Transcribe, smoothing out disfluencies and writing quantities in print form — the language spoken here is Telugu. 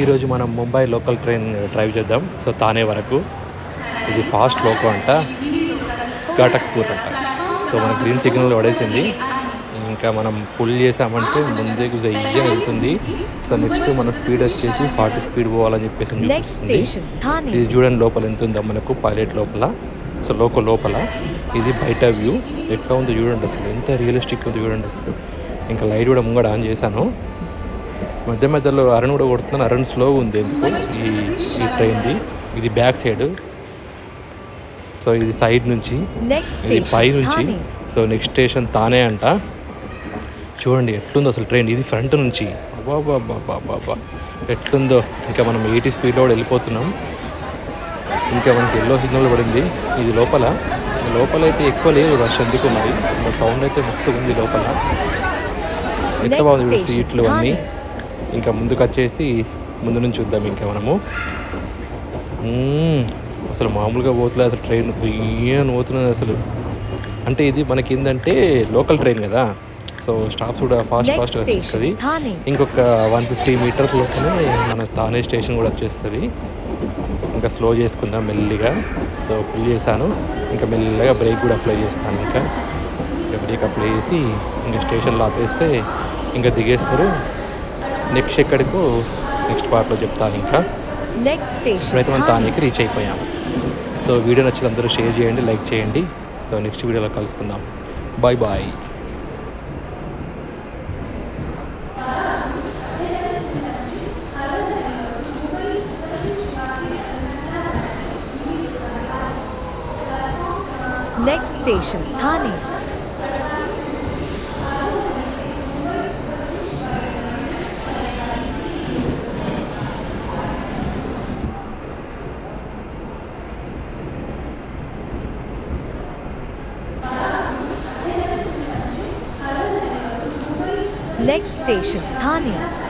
ఈరోజు మనం ముంబై లోకల్ ట్రైన్ డ్రైవ్ చేద్దాం. సో తానే వరకు ఇది ఫాస్ట్ లోకో అంట, ఘాటక్పూర్ అంట. సో మన గ్రీన్ సిగ్నల్ పడేసింది, ఇంకా మనం పుల్ చేసామంటే ముందుకు వెయ్యి వెళ్తుంది. సో నెక్స్ట్ మన స్పీడ్ వచ్చేసి 40 స్పీడ్ పోవాలని చెప్పేసి చూపిస్తుంది. ఇది చూడండి లోపల ఎంత ఉందో మనకు పైలట్ లోపల. సో లోపల ఇది బయట వ్యూ ఎట్లా ఉందో చూడండి, అసలు ఎంత రియలిస్టిక్ ఉందో చూడండి అసలు. ఇంకా లైట్ కూడా ముంగడ ఆన్ చేశాను, మధ్య మధ్యలో అరణ్ కూడా కొడుతున్నాను. అరణ్ స్లోగా ఉంది ఎందుకు ఈ ట్రైన్ది. ఇది బ్యాక్ సైడ్, సో ఇది సైడ్ నుంచి, ఇది పై నుంచి. సో నెక్స్ట్ స్టేషన్ తానే అంట. చూడండి ఎట్లుందో అసలు ట్రైన్, ఇది ఫ్రంట్ నుంచి. బాబా ఎట్లుందో. ఇంకా మనం 80 స్పీడ్లో కూడా వెళ్ళిపోతున్నాం. ఇంకా మనకి ఎల్లో సిగ్నల్ పడింది. ఇది లోపలైతే ఎక్కువ లేదు రష్, ఎందుకు మరి సౌండ్ అయితే మస్తు ఉంది లోపల. ఎట్లా బాగుంది సీట్లు అన్నీ. ఇంకా ముందుకు వచ్చేసి ముందు నుంచి చూద్దాం. ఇంకా మనము అసలు మామూలుగా పోతులేదు అసలు, ట్రైన్ బియ్యని పోతున్నది అసలు. అంటే ఇది మనకి ఏంటంటే లోకల్ ట్రైన్ కదా, సో స్టాప్స్ కూడా ఫాస్ట్ వచ్చేస్తుంది. ఇంకొక 150 మీటర్స్ లోపలనే మన తానే స్టేషన్ కూడా వచ్చేస్తుంది. ఇంకా స్లో చేసుకుందాం మెల్లిగా. సో ఫుల్ చేశాను, ఇంకా మెల్లిగా బ్రేక్ కూడా అప్లై చేస్తాను. ఇంకా బ్రేక్ అప్లై చేసి ఇంకా స్టేషన్లో ఆపేస్తే ఇంకా దిగేస్తారు. నెక్స్ట్ ఎక్కడికో నెక్స్ట్ పార్ట్లో చెప్తాను. ఇంకా ఇప్పుడైతే మనం తానేకి రీచ్ అయిపోయాము. సో వీడియో నచ్చితే అందరూ షేర్ చేయండి, లైక్ చేయండి. సో నెక్స్ట్ వీడియోలో కలుసుకుందాం. Bye bye. Next station, Thane. Next station, Thane.